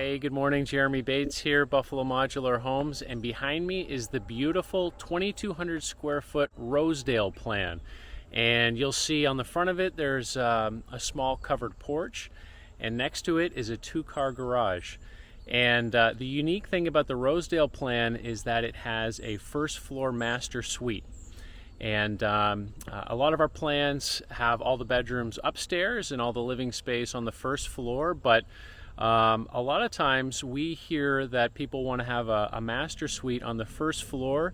Hey, good morning. Jeremy Bates here, Buffalo Modular Homes, and behind me is the beautiful 2,200 square foot Rosedale plan. And you'll see on the front of it there's a small covered porch, and next to it is a two-car garage. And the unique thing about the Rosedale plan is that it has a first floor master suite. And a lot of our plans have all the bedrooms upstairs and all the living space on the first floor, but a lot of times we hear that people want to have a master suite on the first floor,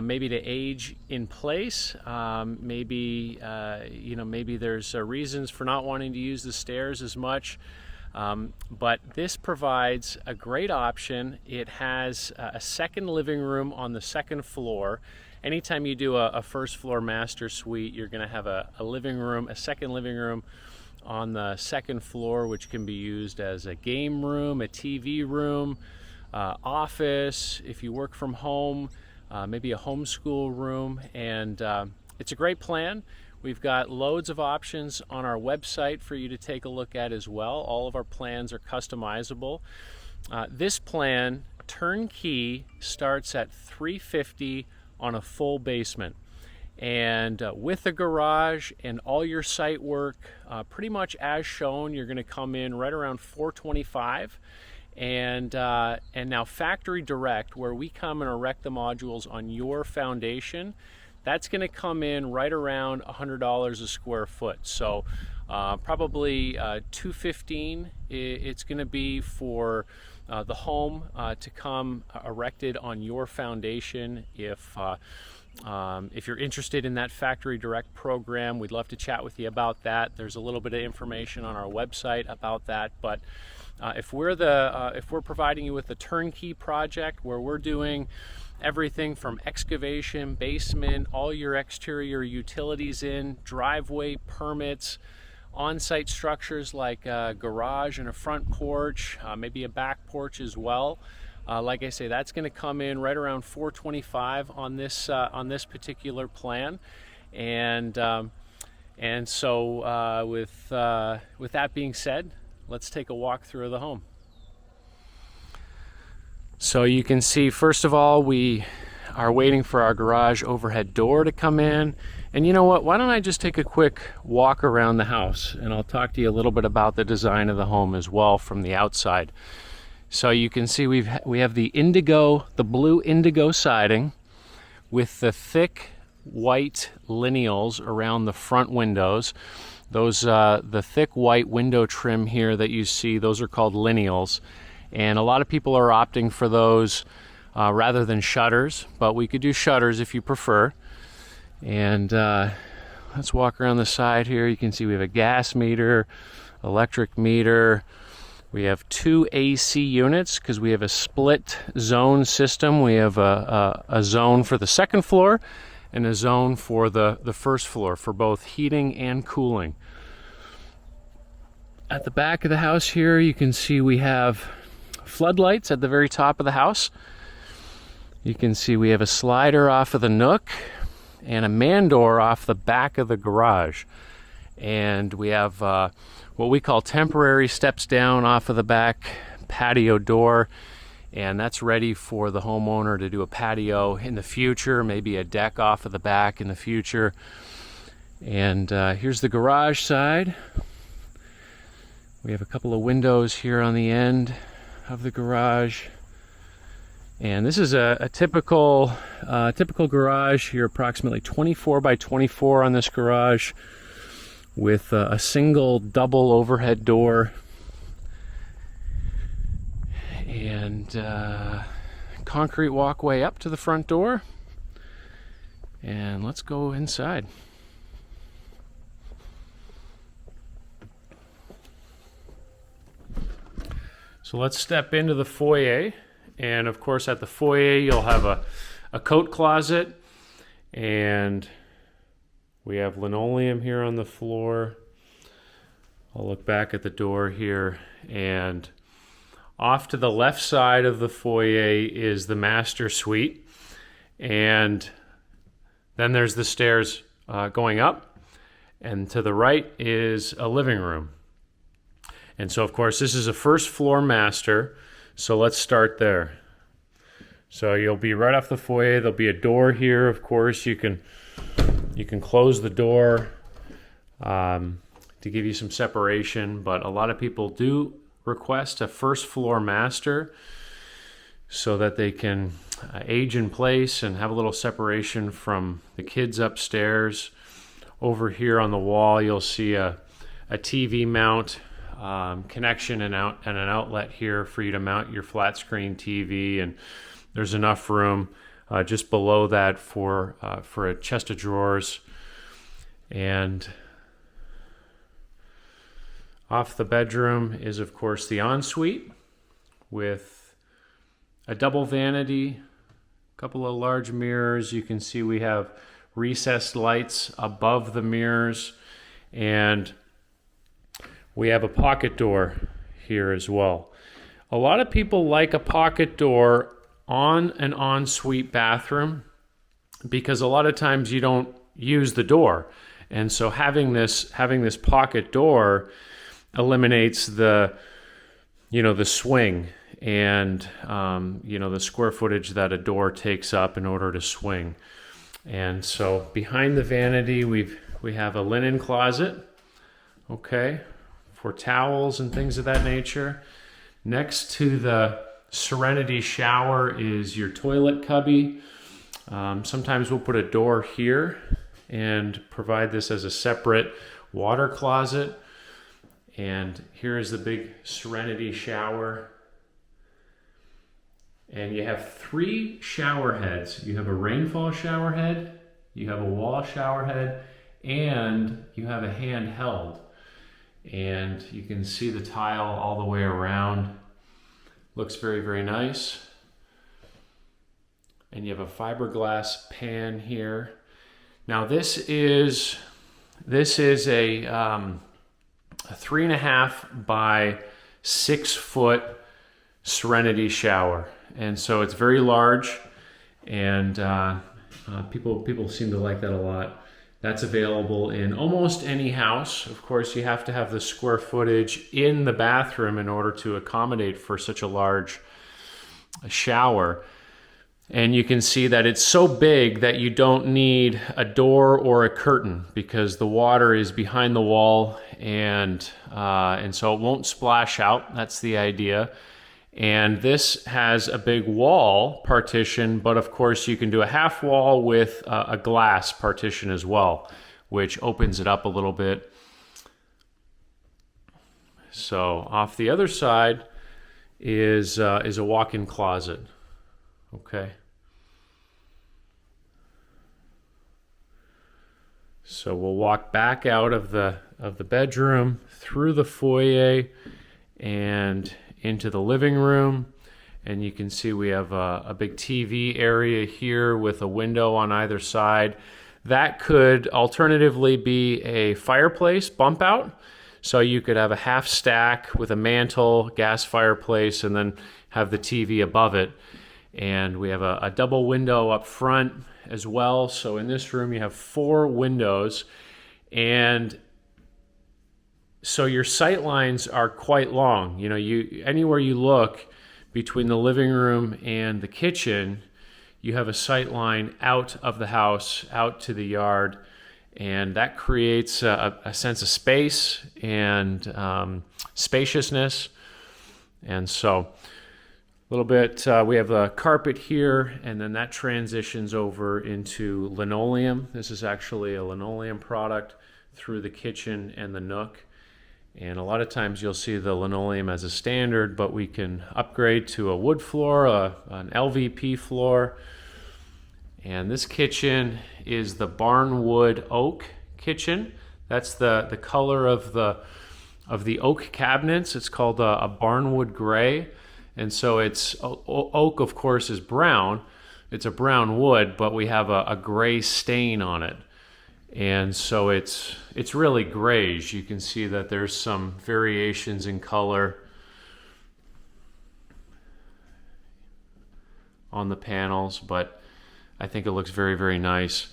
maybe to age in place. Maybe there's reasons for not wanting to use the stairs as much. But this provides a great option. It has a second living room on the second floor. Anytime you do a first floor master suite, you're going to have a living room, a second living room on the second floor, which can be used as a game room, a TV room, office, if you work from home, maybe a homeschool room. And it's a great plan. We've got loads of options on our website for you to take a look at as well. All of our plans are customizable. This plan, turnkey, starts at $350 on a full basement. And with a garage and all your site work, pretty much as shown, you're going to come in right around $425. And now factory direct, where we come and erect the modules on your foundation, that's going to come in right around $100 a square foot. So probably $215 it's going to be for the home to come erected on your foundation. If you're interested in that factory direct program, we'd love to chat with you about that. There's a little bit of information on our website about that. But if we're providing you with a turnkey project where we're doing everything from excavation, basement, all your exterior utilities in, driveway, permits, on-site structures like a garage and a front porch, maybe a back porch as well. Like I say, that's going to come in right around $425 on this particular plan, and so with that being said, let's take a walk through of the home. So you can see, first of all, we are waiting for our garage overhead door to come in. And you know what? Why don't I just take a quick walk around the house, and I'll talk to you a little bit about the design of the home as well from the outside. So you can see we have the blue indigo siding with the thick white lineals around the front windows. Those the thick white window trim here that you see, those are called lineals, and a lot of people are opting for those rather than shutters, but we could do shutters if you prefer. And let's walk around the side here. You can see we have a gas meter, electric meter. We have two AC units because we have a split zone system. We have a zone for the second floor and a zone for the first floor for both heating and cooling. At the back of the house here, you can see we have floodlights at the very top of the house. You can see we have a slider off of the Nook and a man door off the back of the garage. And we have what we call temporary steps down off of the back patio door, and that's ready for the homeowner to do a patio in the future, maybe a deck off of the back in the future. And here's the garage side. We have a couple of windows here on the end of the garage. And this is a typical garage here, approximately 24 by 24 on this garage, with a single double overhead door and concrete walkway up to the front door. And let's go inside. So let's step into the foyer, and of course at the foyer you'll have a coat closet, and we have linoleum here on the floor. I'll look back at the door here, and off to the left side of the foyer is the master suite, and then there's the stairs going up, and to the right is a living room. And so, of course, this is a first floor master. So let's start there. So you'll be right off the foyer. There'll be a door here. Of course, you can close the door to give you some separation, but a lot of people do request a first floor master so that they can age in place and have a little separation from the kids upstairs. Over here on the wall, you'll see a TV mount connection and an outlet here for you to mount your flat screen TV, and there's enough room just below that for a chest of drawers. And off the bedroom is, of course, the ensuite with a double vanity, a couple of large mirrors. You can see we have recessed lights above the mirrors, and we have a pocket door here as well. A lot of people like a pocket door on an ensuite bathroom because a lot of times you don't use the door, and so having this pocket door eliminates the swing and the square footage that a door takes up in order to swing. And so behind the vanity we have a linen closet, okay, for towels and things of that nature. Next to the Serenity shower is your toilet cubby. Sometimes we'll put a door here and provide this as a separate water closet. And here is the big Serenity shower. And you have 3 shower heads. You have a rainfall shower head, you have a wall shower head, and you have a handheld. And you can see the tile all the way around. Looks very, very nice. And you have a fiberglass pan here. Now this is a 3.5 by 6 foot Serenity shower, and so it's very large, and people seem to like that a lot. That's available in almost any house. Of course, you have to have the square footage in the bathroom in order to accommodate for such a large shower. And you can see that it's so big that you don't need a door or a curtain because the water is behind the wall, and so it won't splash out. That's the idea. And this has a big wall partition, but of course you can do a half wall with a glass partition as well, which opens it up a little bit. So off the other side is a walk-in closet. Okay. So we'll walk back out of the bedroom, through the foyer, and into the living room. And you can see we have a big TV area here with a window on either side. That could alternatively be a fireplace bump out. So you could have a half stack with a mantle, gas fireplace, and then have the TV above it. And we have a double window up front as well. So in this room you have 4 windows, and so your sight lines are quite long. Anywhere you look between the living room and the kitchen, you have a sight line out of the house, out to the yard, and that creates a sense of space and spaciousness. And so a little bit, we have a carpet here, and then that transitions over into linoleum. This is actually a linoleum product through the kitchen and the Nook. And a lot of times you'll see the linoleum as a standard, but we can upgrade to a wood floor, an LVP floor. And this kitchen is the barnwood oak kitchen. That's the color of the oak cabinets. It's called a barnwood gray. And so it's oak, of course, is brown. It's a brown wood, but we have a gray stain on it. And so it's really grayish. You can see that there's some variations in color on the panels, but I think it looks very, very nice.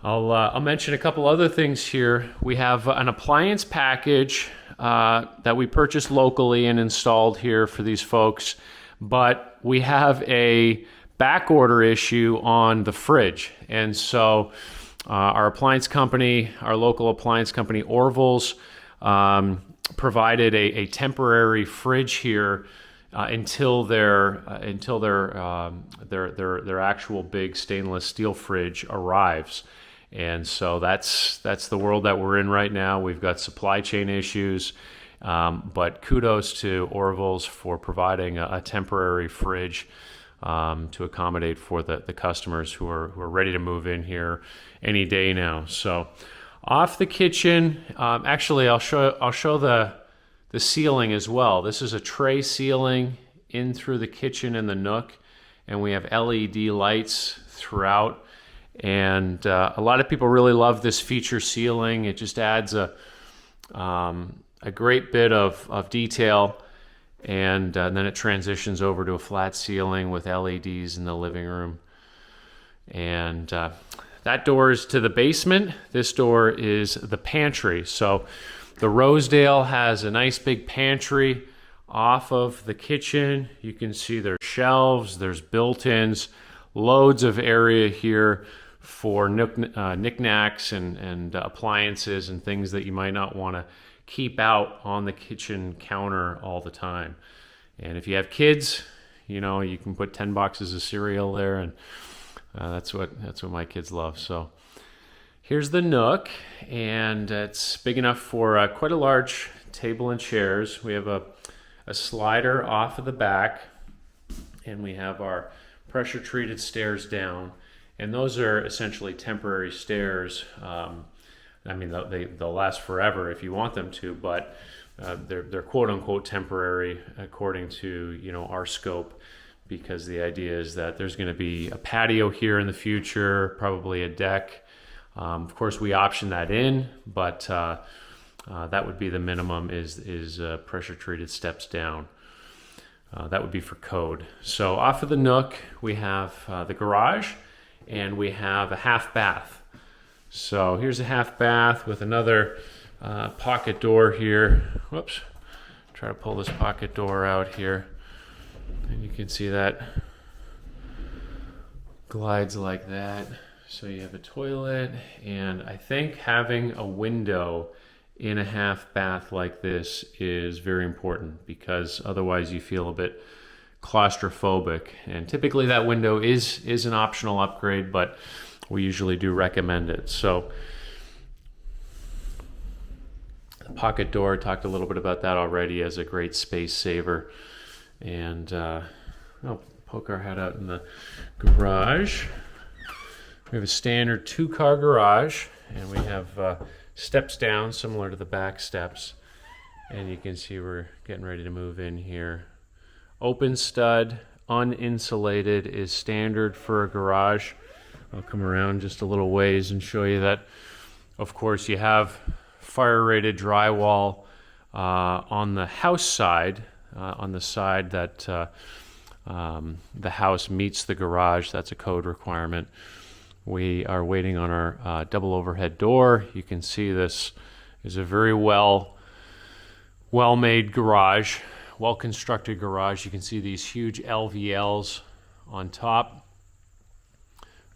I'll mention a couple other things here. We have an appliance package that we purchased locally and installed here for these folks, but we have a back order issue on the fridge. And so our appliance company, our local appliance company, Orville's, provided a temporary fridge here until their actual big stainless steel fridge arrives. And so that's the world that we're in right now. We've got supply chain issues, but kudos to Orville's for providing a temporary fridge to accommodate for the customers who are ready to move in here any day now. So off the kitchen, actually I'll show the ceiling as well. This is a tray ceiling in through the kitchen and the nook, and we have LED lights throughout. And a lot of people really love this feature ceiling. It just adds a great bit of detail, and then it transitions over to a flat ceiling with LEDs in the living room. And that door is to the basement. This door is the pantry. So the Rosedale has a nice big pantry off of the kitchen. You can see there's shelves, there's built-ins, loads of area here for knickknacks and appliances and things that you might not want to keep out on the kitchen counter all the time. And if you have kids, you know, you can put 10 boxes of cereal there, and that's what my kids love. So here's the Nook, and it's big enough for quite a large table and chairs. We have a slider off of the back, and we have our pressure treated stairs down, and those are essentially temporary stairs. I mean, they'll last forever if you want them to, but they're quote unquote temporary according to, you know, our scope, because the idea is that there's going to be a patio here in the future, probably a deck. Of course, we option that in, but that would be the minimum is pressure treated steps down. That would be for code. So off of the Nook, we have the garage, and we have a half bath. So here's a half bath with another pocket door here. Whoops, try to pull this pocket door out here. And you can see that glides like that. So you have a toilet, and I think having a window in a half bath like this is very important, because otherwise you feel a bit claustrophobic. And typically that window is an optional upgrade, but we usually do recommend it. So the pocket door, talked a little bit about that already as a great space saver. And I'll poke our head out in the garage. We have a standard 2-car garage, and we have steps down similar to the back steps. And you can see we're getting ready to move in here. Open stud, uninsulated is standard for a garage. I'll come around just a little ways and show you that, of course, you have fire-rated drywall on the house side, on the side that the house meets the garage. That's a code requirement. We are waiting on our double overhead door. You can see this is a very well-made garage, well-constructed garage. You can see these huge LVLs on top.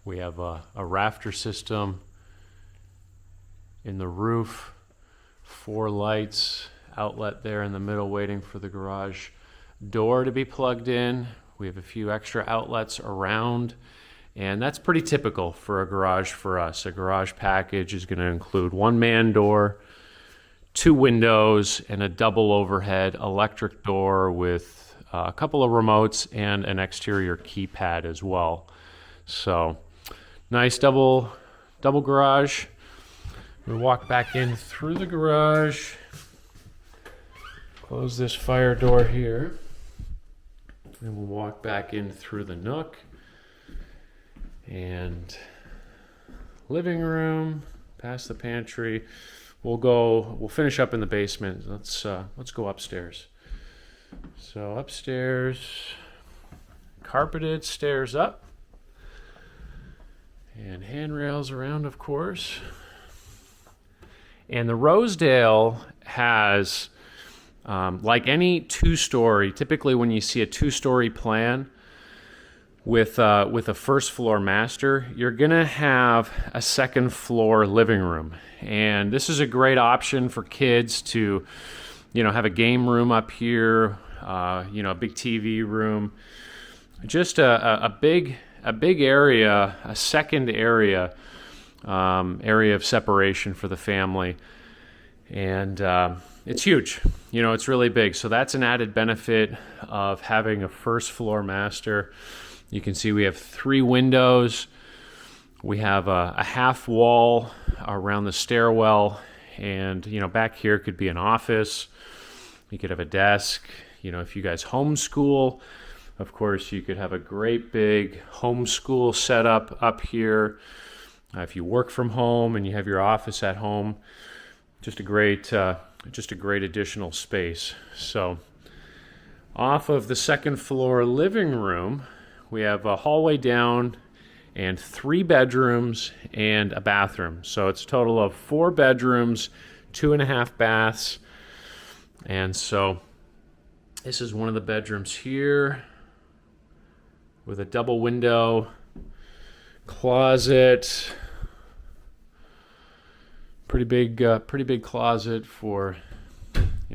We have a rafter system in the roof, 4 lights, outlet there in the middle waiting for the garage door to be plugged in. We have a few extra outlets around, and that's pretty typical for a garage for us. A garage package is going to include 1 man door, 2 windows, and a double overhead electric door with a couple of remotes and an exterior keypad as well. So nice double garage. We walk back in through the garage, close this fire door here, and we'll walk back in through the Nook and living room, past the pantry. We'll finish up in the basement. Let's go upstairs. So upstairs, carpeted stairs up, and handrails around, of course. And the Rosedale has, like any two-story, typically when you see a two-story plan with a first floor master, you're gonna have a second floor living room. And this is a great option for kids to, have a game room up here, a big TV room, just a big area, a second area of separation for the family. And it's huge. It's really big. So that's an added benefit of having a first floor master. You can see we have 3 windows. We have a half wall around the stairwell. And, back here could be an office. You could have a desk. If you guys homeschool, of course, you could have a great big homeschool setup up here. If you work from home and you have your office at home, just a great additional space. So off of the second floor living room, we have a hallway down and 3 bedrooms and a bathroom. So it's a total of 4 bedrooms, 2.5 baths. And so this is one of the bedrooms here with a double window, closet, pretty big closet for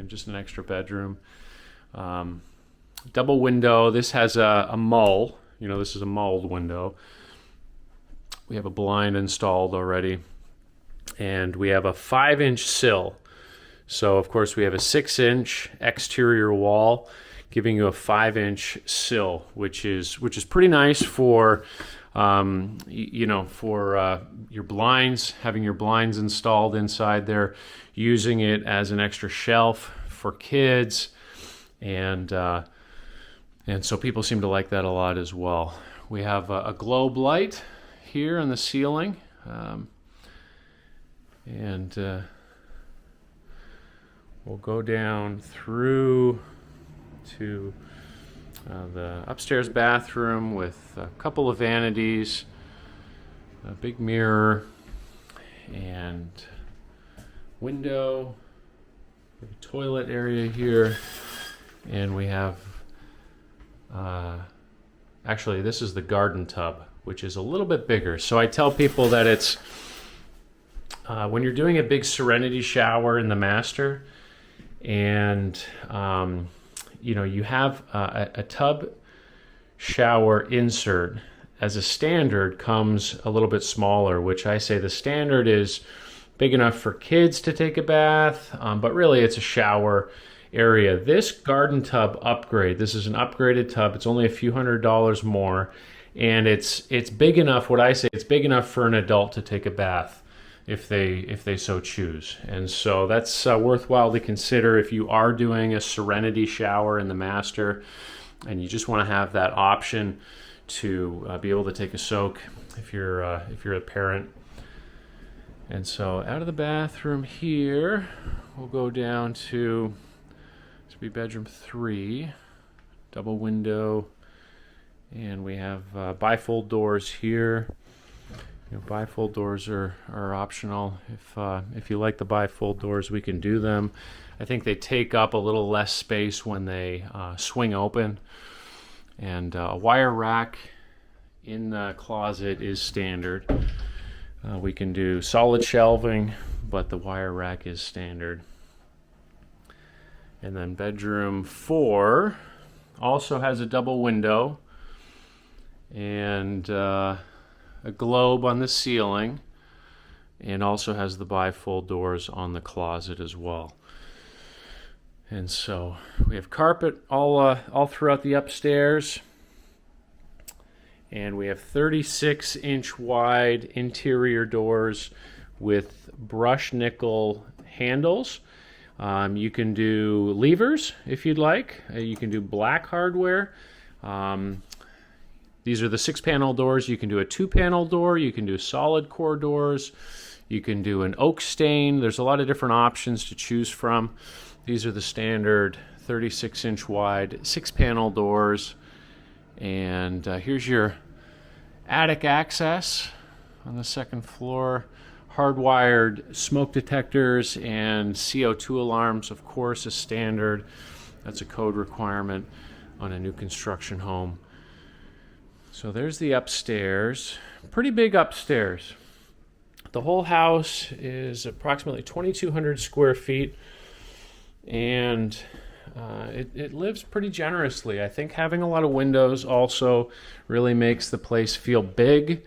just an extra bedroom. Double window. This has a mull. This is a mulled window. We have a blind installed already, and we have a 5-inch sill. So of course we have a 6-inch exterior wall, giving you a 5-inch sill, which is pretty nice for your blinds, having your blinds installed inside there, using it as an extra shelf for kids, and so people seem to like that a lot as well. We have a globe light here on the ceiling, and we'll go down through to the upstairs bathroom with a couple of vanities, a big mirror, and window. We have a toilet area here, and we have actually this is the garden tub, which is a little bit bigger. So I tell people that it's when you're doing a big serenity shower in the master, and you have a tub shower insert, as a standard comes a little bit smaller, which I say the standard is big enough for kids to take a bath, but really it's a shower area. This garden tub upgrade, this is an upgraded tub. It's only a few $100s more, and it's big enough, what I say, it's big enough for an adult to take a bath if they so choose. And so that's worthwhile to consider if you are doing a serenity shower in the master and you just want to have that option to be able to take a soak if you're a parent. And so out of the bathroom here, we'll go down to, this will be bedroom 3, double window, and we have bifold doors here. Bifold doors are optional. If you like the bifold doors, we can do them. I think they take up a little less space when they swing open. And a wire rack in the closet is standard. We can do solid shelving, but the wire rack is standard. And then bedroom 4 also has a double window and a globe on the ceiling, and also has the bifold doors on the closet as well. And so we have carpet all throughout the upstairs, and we have 36-inch wide interior doors with brushed nickel handles. You can do levers if you'd like. You can do black hardware. These are the 6-panel doors. You can do a 2-panel door. You can do solid core doors. You can do an oak stain. There's a lot of different options to choose from. These are the standard 36-inch wide 6-panel doors. And here's your attic access on the second floor. hardwired smoke detectors and CO2 alarms, of course, is standard. That's a code requirement on a new construction home. So there's the upstairs. Pretty big upstairs. The whole house is approximately 2,200 square feet, and it lives pretty generously. I think having a lot of windows also really makes the place feel big,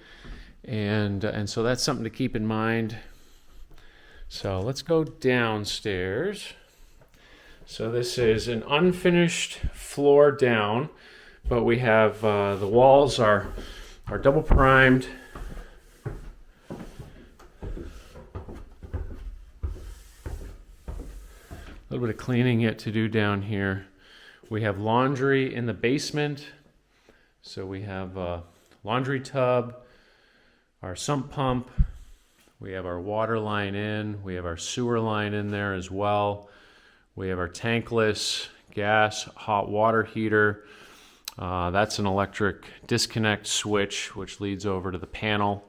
and so that's something to keep in mind. So let's go downstairs. So this is an unfinished floor down, but we have the walls are double primed. A little bit of cleaning yet to do down here. We have laundry in the basement. So we have a laundry tub, our sump pump, we have our water line in, we have our sewer line in there as well. We have our tankless gas hot water heater. That's an electric disconnect switch which leads over to the panel.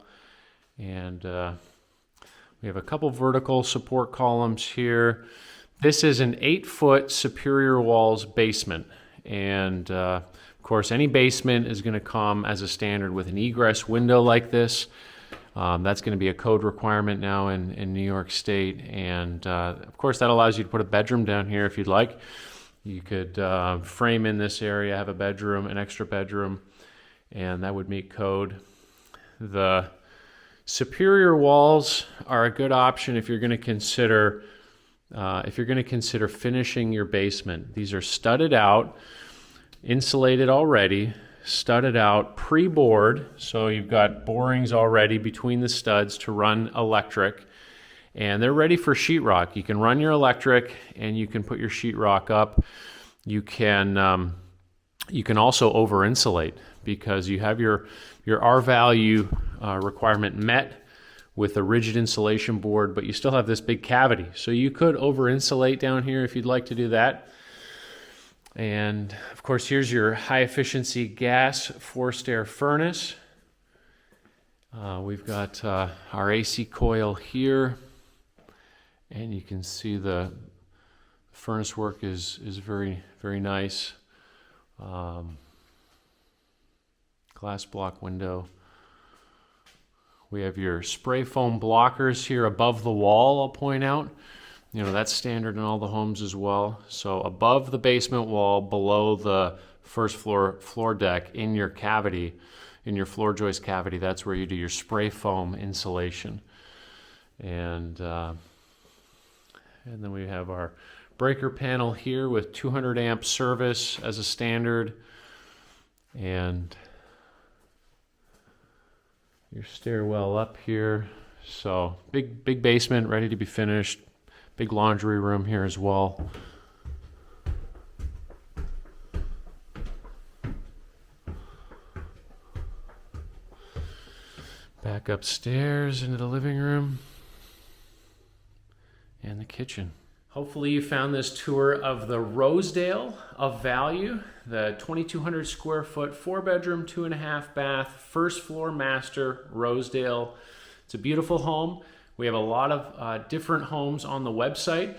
And we have a couple vertical support columns here. This is an 8-foot superior walls basement. And of course, any basement is going to come as a standard with an egress window like this. That's going to be a code requirement now in New York State. And of course, that allows you to put a bedroom down here if you'd like. You could frame in this area, have a bedroom, an extra bedroom, and that would meet code. The superior walls are a good option if you're going to consider finishing your basement. These are studded out, insulated already, studded out, pre-bored, so you've got borings already between the studs to run electric, and they're ready for sheetrock. You can run your electric and you can put your sheetrock up. You can also over insulate because you have your R value requirement met with a rigid insulation board, but you still have this big cavity. So you could over insulate down here if you'd like to do that. And of course, here's your high efficiency gas forced air furnace. We've got our AC coil here, and you can see the furnace work is very, very nice. Glass block window. We have your spray foam blockers here above the wall, I'll point out. You know, that's standard in all the homes as well. So above the basement wall, below the first floor deck, in your cavity, in your floor joist cavity, that's where you do your spray foam insulation. And then we have our breaker panel here with 200 amp service as a standard. And your stairwell up here. So big basement ready to be finished. Big laundry room here as well. Back upstairs into the living room and the kitchen. Hopefully you found this tour of the Rosedale of value, the 2,200 square foot, 4-bedroom, 2.5 bath, first floor master Rosedale. It's a beautiful home. We have a lot of different homes on the website.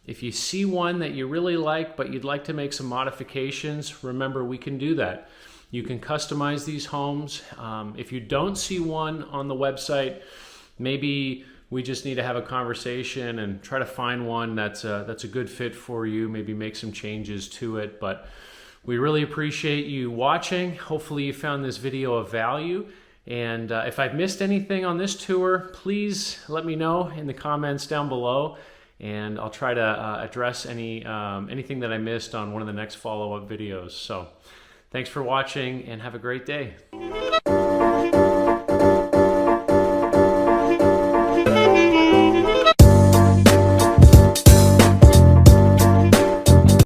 If you see one that you really like, but you'd like to make some modifications, remember we can do that. You can customize these homes. If you don't see one on the website, maybe we just need to have a conversation and try to find one that's a good fit for you, maybe make some changes to it. But we really appreciate you watching. Hopefully you found this video of value. And if I've missed anything on this tour, please let me know in the comments down below, and I'll try to address anything that I missed on one of the next follow-up videos. So thanks for watching and have a great day.